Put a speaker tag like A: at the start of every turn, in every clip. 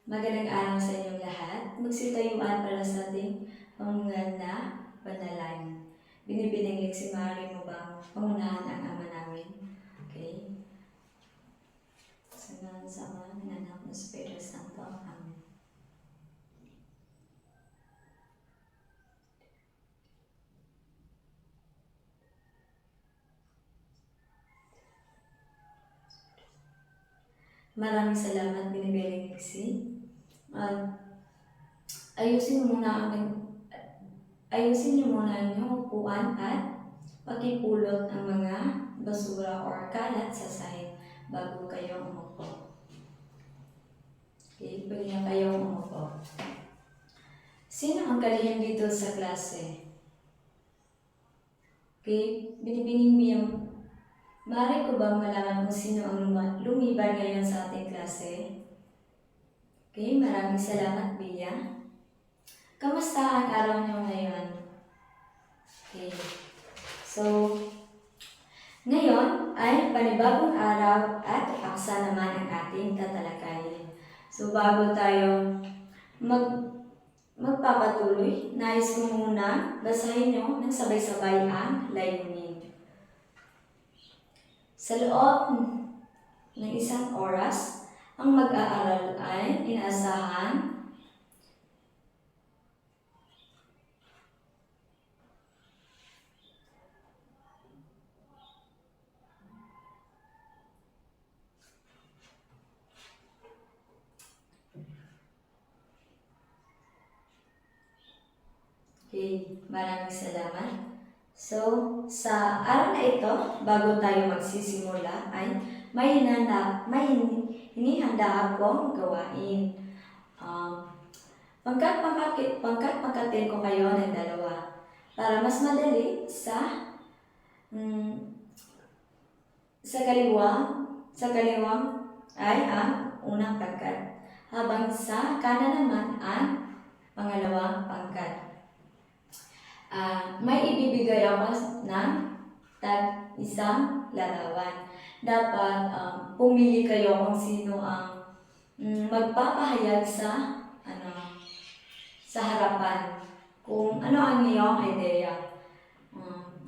A: Magandang araw sa inyong lahat. Magsitayuan para sa ating pamungan na panalangin. Binibining si Mary mo bang pangunahan ang Ama namin? Okay? Sa ngalan sa Ama, ng Anak, ng Espiritu Santo. Amen. Maraming salamat, binibining ayusin muna ayusin niyo muna ang inyong upuan at pakipulot ang mga basura or kalat sa sahig bago kayo umupo. Okay, pwede na kayong umupo. Sino ang kalihim dito sa klase? Okay, binibining maaari ko ba malaman kung sino ang lumiban ngayon sa ating klase? Okay, maraming salamat, Bia. Kamusta ang araw niyo ngayon? Okay. So, ngayon ay panibagong araw at paksa naman ang ating tatalakayin. So, bago tayo magpapatuloy, nais ko muna basahin nyo ng sabay-sabay ang layunin. Sa loob ng isang oras, ang mag-aaral ay inaasahan Okay, maraming salamat. So, sa araw na ito, bago tayo magsisimula, ay may hinihanda akong gawain. Pangkat-pangkatin ko kayo ng dalawa para mas madali sa kaliwang ay ang unang pangkat, habang sa kanan naman ang pangalawang pangkat. May ibibigay ako ng isang larawan. Dapat pumili kayo kung sino ang magpapahayag sa harapan. Kung ano ang iyong ideya.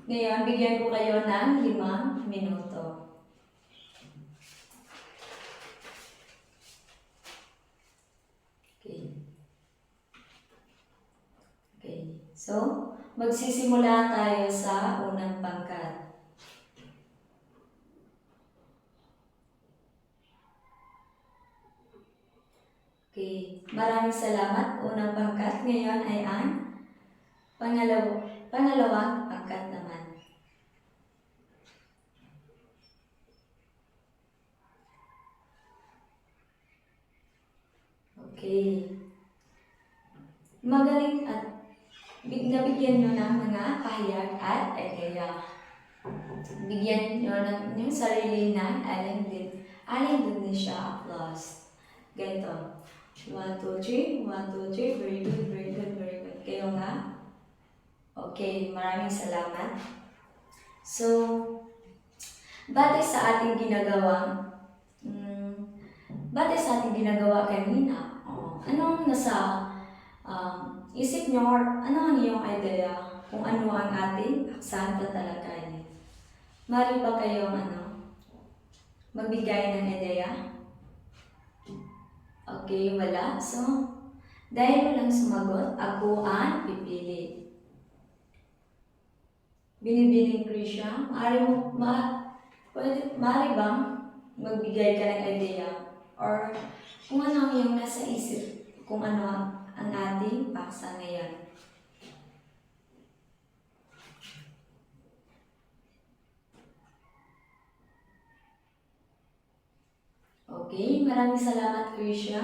A: Ngayon, bigyan ko kayo ng 5 minuto. Okay. So, magsisimula tayo sa unang pangkat. Okay, maraming salamat. Unang pangkat ngayon ay ang pangalawang pangkat naman. Okay. Magaling at nabigyan nyo ng mga pahayag at ideya. Bigyan nyo ng yung sarili na alin din siya applause. Ganito. 1, 2, 3. 1, 2, 3. Very good, very good, very good. Kayo nga? Okay, maraming salamat. So, batay sa ating ginagawa kanina, anong nasa isip nyo or ano ang iyong idea kung ano ang ating paksang tatalakayin? Mari ba kayong magbigay ng ideya? Okay, wala. So, dahil walang sumagot, ako ang pipili. Binibining Krisha, maaari bang magbigay ka ng ideya? Or kung ano ang iyong nasa isip, kung ano ang ating paksa ngayon. Okay, maraming salamat, Krisha.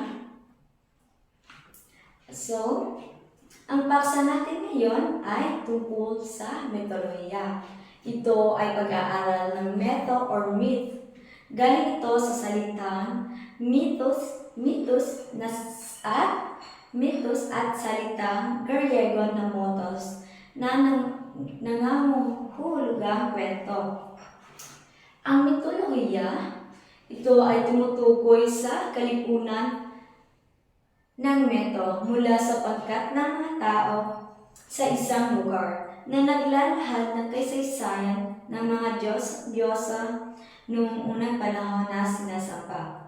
A: So, ang paksa natin ngayon ay tungkol sa mitolohiya. Ito ay pag-aaral ng mytho or myth. Galing ito sa salitang mythos at salitang Griego na motos na nanganguhulugang kwento. Ang mitolohiya, ito ay tumutukoy sa kalipunan ng meto mula sa pagkat ng mga tao sa isang lugar na naglalahad ng kaysaysayan ng mga Diyos at Diyosa noong unang panahon na sinasamba.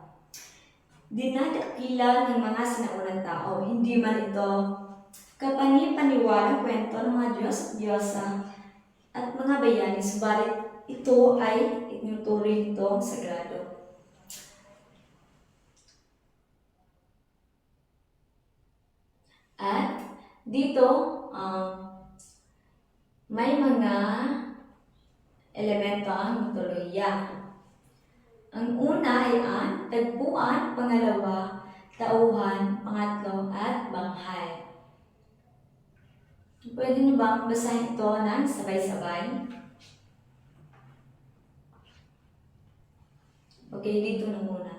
A: Dinadakila ng mga sinaunang tao, hindi man ito kapani-paniwalang kwento ng mga Diyos at Diyosa at mga bayani, subalit ito ay itinuturing itong sagrado. At dito, may mga elemento ang mitolohiya. Ang una ay ang tagpuan, pangalawa, tauhan, pangatlo, at banghay. Pwede niyo bang basahin ito ng sabay-sabay? Okay, dito na muna.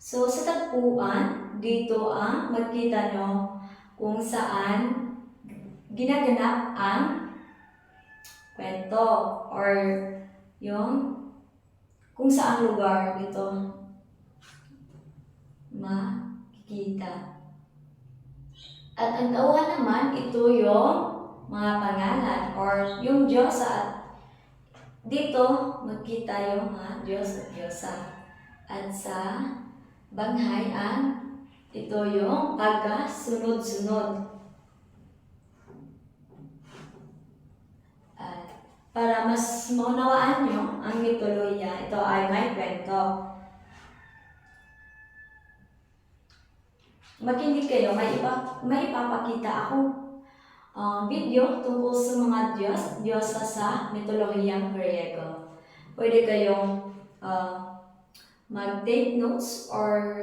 A: So, sa tagpuan, dito ang magkita nyo kung saan ginaganap ang kwento or yung kung saan lugar dito makikita. At ang tauhan naman, ito yung mga pangalan or yung Diyos at dito magkita yung mga Diyos at Diyosa. At sa banghay ito yung pagkasunod-sunod. Para mas maunawaan nyo ang mitolohiya, ito ay may kwento. Makinig kayo, may ipapakita akong video tungkol sa mga Diyos at Diyosa sa mitolohiyang Griego. Pwede kayong mag-take notes or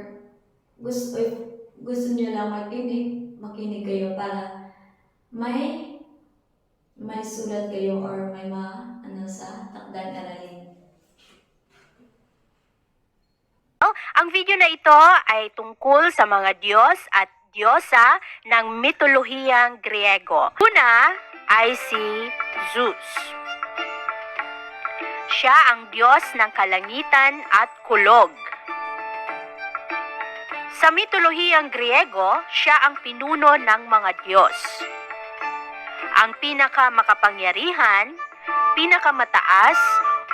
A: gusto nyo lang makinig kayo para may sulat kayo or may sa takdang aralin.
B: Ang video na ito ay tungkol sa mga Diyos at Diyosa ng mitolohiyang Griego. Una ay si Zeus. Siya ang Diyos ng kalangitan at kulog. Sa mitolohiyang Griego, siya ang pinuno ng mga Diyos. Ang pinakamakapangyarihan, pinakamataas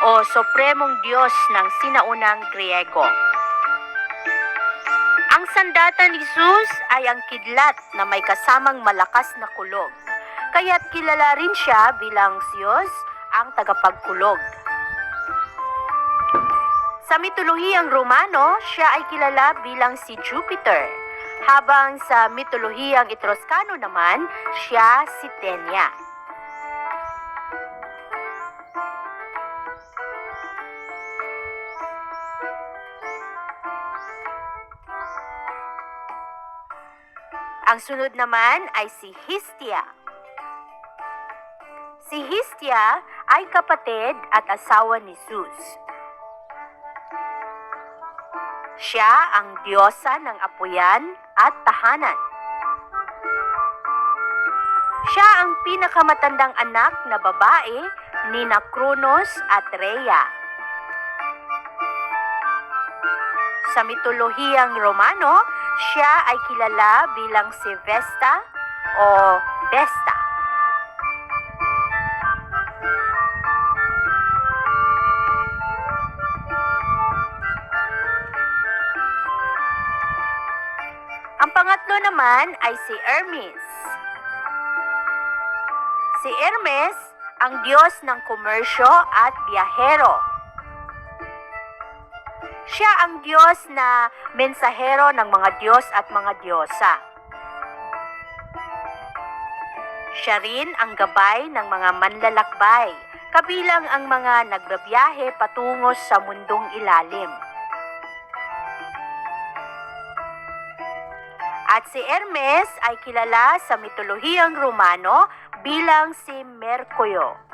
B: o supremong Diyos ng sinaunang Griego. Ang sandata ni Zeus ay ang kidlat na may kasamang malakas na kulog, kaya't kilala rin siya bilang Zeus, ang tagapagkulog. Sa mitolohiyang Romano, siya ay kilala bilang si Jupiter, habang sa mitolohiyang Etruscano naman, siya si Tenia. Ang sunod naman ay si Hestia. Si Hestia ay kapatid at asawa ni Zeus. Siya ang diyosa ng apuyan at tahanan. Siya ang pinakamatandang anak na babae ni Kronos at Rhea. Sa mitolohiyang Romano, siya ay kilala bilang si Vesta o Vesta. Ang pangatlo naman ay si Hermes. Si Hermes ang Diyos ng komersyo at biyahero. Siya ang Diyos na mensahero ng mga Diyos at mga Diyosa. Siya rin ang gabay ng mga manlalakbay, kabilang ang mga nagbabiyahe patungo sa mundong ilalim. At si Hermes ay kilala sa mitolohiyang Romano bilang si Mercurio.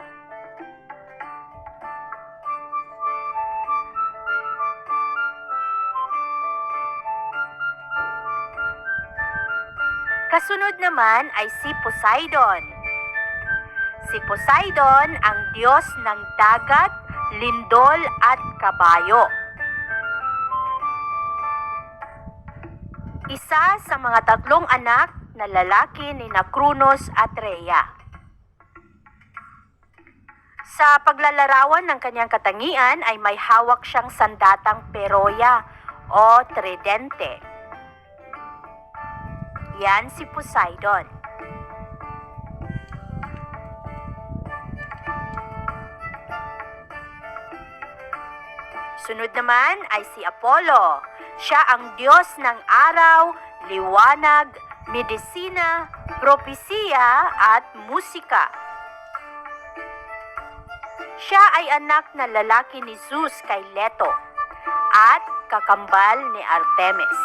B: Kasunod naman ay si Poseidon. Si Poseidon ang Diyos ng dagat, lindol at kabayo. Isa isa sa mga tatlong anak na lalaki ni Cronos at Rhea. Sa paglalarawan ng kanyang katangian ay may hawak siyang sandatang peroya o tridente. Yan si Poseidon. Sunod naman ay si Apollo. Siya ang Diyos ng araw, liwanag, medisina, propesiya at musika. Siya ay anak na lalaki ni Zeus kay Leto at kakambal ni Artemis.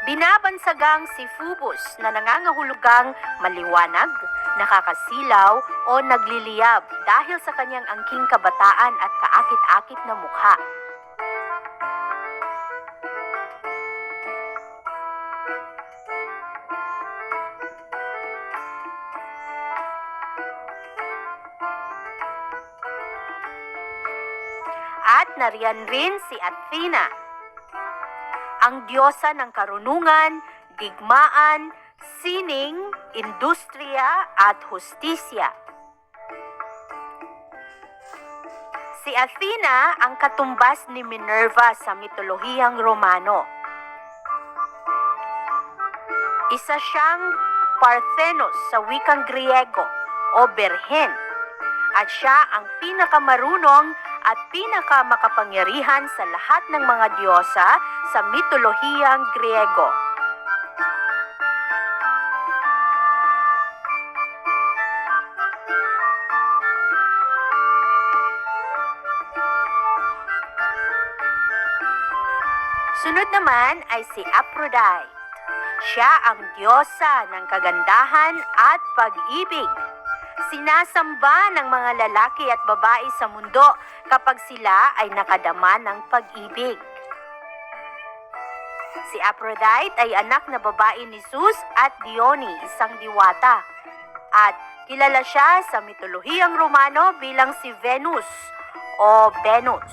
B: Binabansagang si Phobos na nangangahulugang maliwanag, nakakasilaw o nagliliyab dahil sa kanyang angking kabataan at kaakit-akit na mukha. At nariyan rin si Athena, ang diyosa ng karunungan, digmaan, sining, industriya at hustisya. Si Athena ang katumbas ni Minerva sa mitolohiyang Romano. Isa siyang Parthenos sa wikang Griego o Berhen at siya ang pinakamarunong at pinakamakapangyarihan sa lahat ng mga diyosa sa mitolohiyang Griego. Sunod naman ay si Aphrodite. Siya ang diyosa ng kagandahan at pag-ibig. Sinasamba ng mga lalaki at babae sa mundo kapag sila ay nakadama ng pag-ibig. Si Aphrodite ay anak na babae ni Zeus at Dione, isang diwata. At kilala siya sa mitolohiyang Romano bilang si Venus o Venus.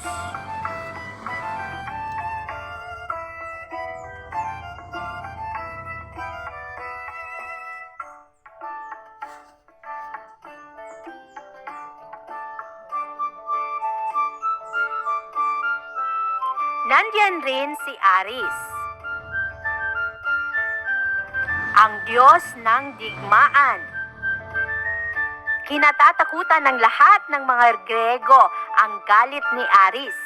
B: Nandiyan rin si Ares, ang Diyos ng digmaan. Kinatatakutan ng lahat ng mga Grego ang galit ni Ares.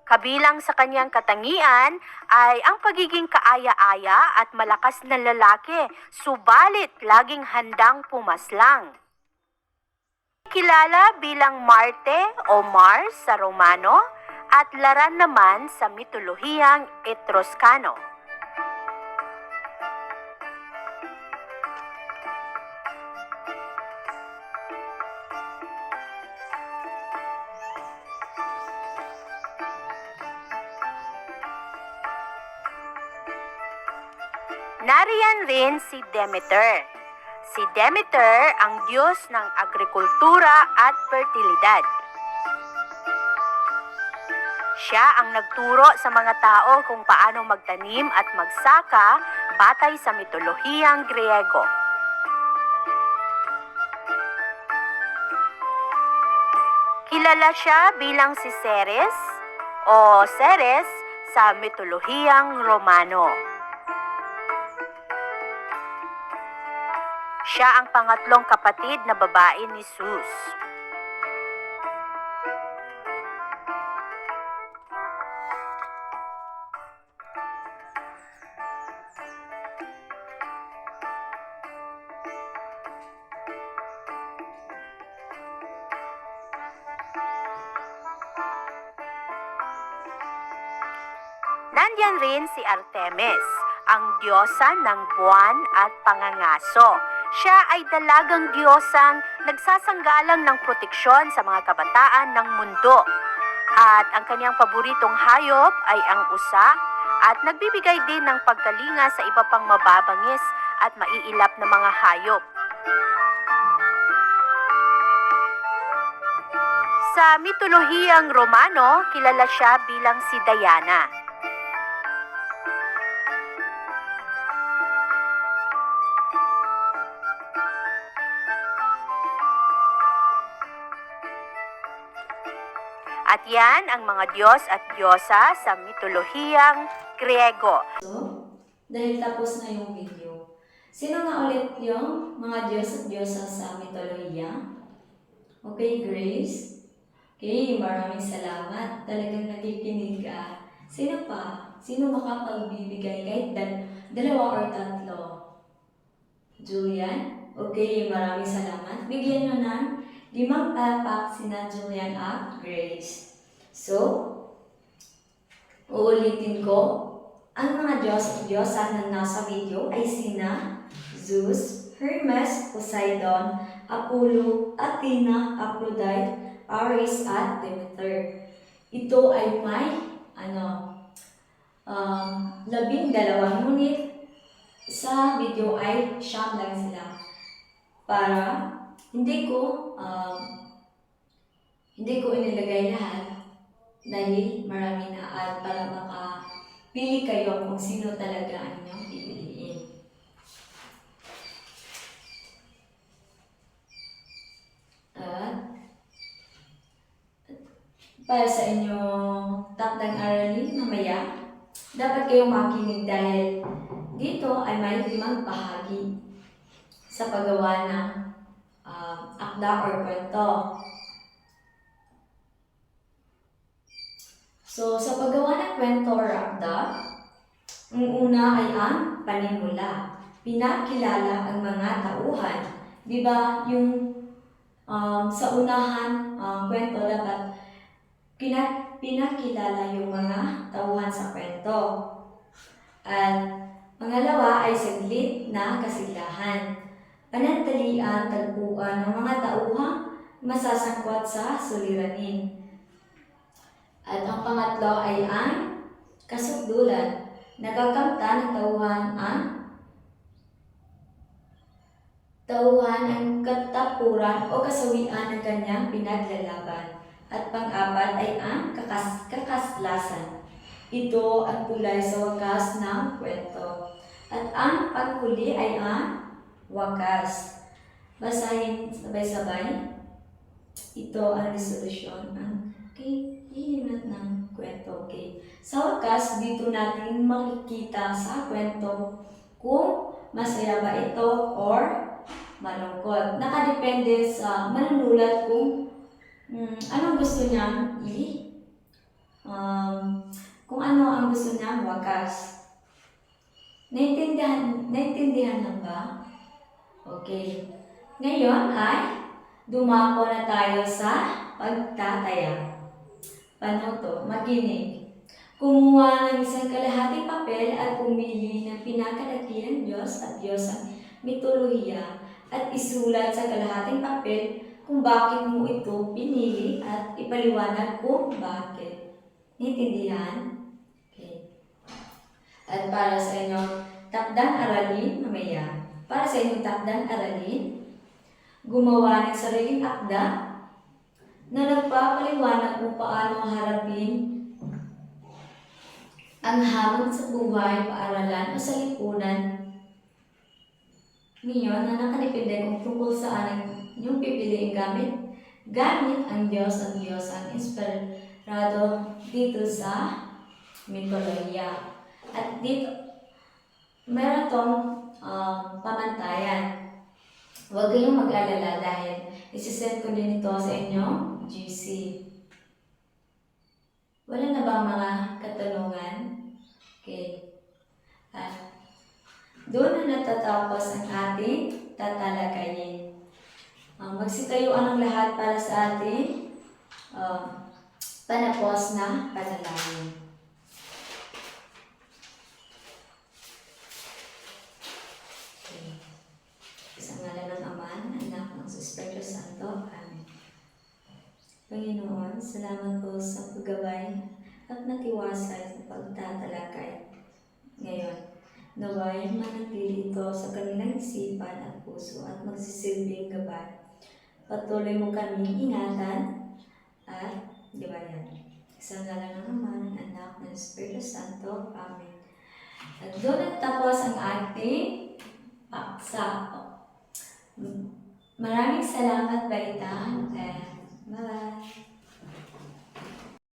B: Kabilang sa kanyang katangian ay ang pagiging kaaya-aya at malakas na lalaki, subalit laging handang pumaslang. Kilala bilang Marte o Mars sa Romano at Laran naman sa mitolohiyang Etruscano. Nariyan rin si Demeter. Si Demeter ang Diyos ng agrikultura at fertilidad. Siya ang nagturo sa mga tao kung paano magtanim at magsaka batay sa mitolohiyang Griego. Kilala siya bilang si Ceres o Ceres sa mitolohiyang Romano. Siya ang pangatlong kapatid na babae ni Zeus. Nandiyan rin si Artemis, ang diyosa ng buwan at pangangaso. Siya ay dalagang diyosang nagsasanggalang ng proteksyon sa mga kabataan ng mundo. At ang kanyang paboritong hayop ay ang usa at nagbibigay din ng pagkalinga sa iba pang mababangis at maiilap na mga hayop. Sa mitolohiyang Romano, kilala siya bilang si Diana. At yan ang mga Diyos at Diyosa sa mitolohiyang Griego.
A: So, dahil tapos na yung video, sino nga ulit yung mga Diyos at Diyosa sa mitolohiya? Okay, Grace? Okay, maraming salamat. Talagang nakikinig ka. Sino pa? Sino makapagbibigay kahit dalawa or tatlo? Julian? Okay, maraming salamat. Bigyan nyo ng 5 palpak sina Julian at Grace. So, uulitin ko, ang mga Diyos at Diyosa na nasa video ay sina Zeus, Hermes, Poseidon, Apollo, Athena, Aphrodite, Ares, at Demeter. Ito ay may 12, ngunit sa video ay 9 lang sila. Para hindi ko inilagay lahat dahil marami na at para makapili kayo kung sino talaga ang inyong pipiliin. At para sa inyong takdang aralin mamaya, dapat kayong makinig dahil dito ay may 5 bahagi sa paggawa ng akda or kwento. So, sa paggawa ng kwento or akda, ang una ay ang panimula. Pinakilala ang mga tauhan. Di ba yung sa unahan kwento dapat pinakilala yung mga tauhan sa kwento. At pangalawa ay saglit na kasiglahan. Panandalian, tagpuan ng mga tauhang masasangkot sa suliranin. At ang pangatlo ay ang kasukdulan. Nakakamtan ng tauhan ang katapuran o kasawian ng kanyang pinaglalaban. At pang-apat ay ang kakaslasan. Ito ang kulay sa wakas ng kwento. At ang panghuli ay ang wakas. Basahin sabay-sabay. Ito ang resolusyon ng hihinat ng kwento. Okay. Sa wakas, dito natin makikita sa kwento kung masaya ba ito or malungkot. Nakadepende sa manunulat kung anong gusto niyang kung ano ang gusto niyang wakas. Naintindihan lang ba? Okay. Ngayon ay dumako na tayo sa pagtataya. Paano to? Makinig. Kumuha ng isang kalahating papel at pumili ng pinakadakilang Diyos at Diyosang mitolohiya at isulat sa kalahating papel kung bakit mo ito pinili at ipaliwanag kung bakit. Naintindihan? Okay. At para sa inyong takdang aralin, para sa inyong takdang aralin, gumawa ng sariling akda na nagpapaliwanag kung paano harapin ang hamon sa buhay, paaralan o sa lipunan. Ngayon, na nakadepende kung tungkol saan yung pipiliin gamit ang Diyos at Diyos ang inspirado dito sa mitolohiya. At dito, meron tong pamantayan. Huwag kayong mag-alala dahil isisend ko din ito sa inyong GC. Wala na ba mga katanungan? Okay. At doon na natatapos ang ating tatalakayin. Magsitayuan ang lahat para sa ating panapos na panalangin. Sa ngalan ng Ama, ng Anak, ng Espiritu Santo. Amen. Panginoon, salamat po sa paggabay at natiwasay sa pagtatalakay. Ngayon, naway manatili ito sa kanilang isipan at puso at magsisilbing gabay. Patuloy mo kaming ingatan at bayan. Sa ngalan ng Ama, ng Anak, ng Espiritu Santo. Amen. At doon nagtapos ang ating paksa. Maraming salamat, Baitan, and bye!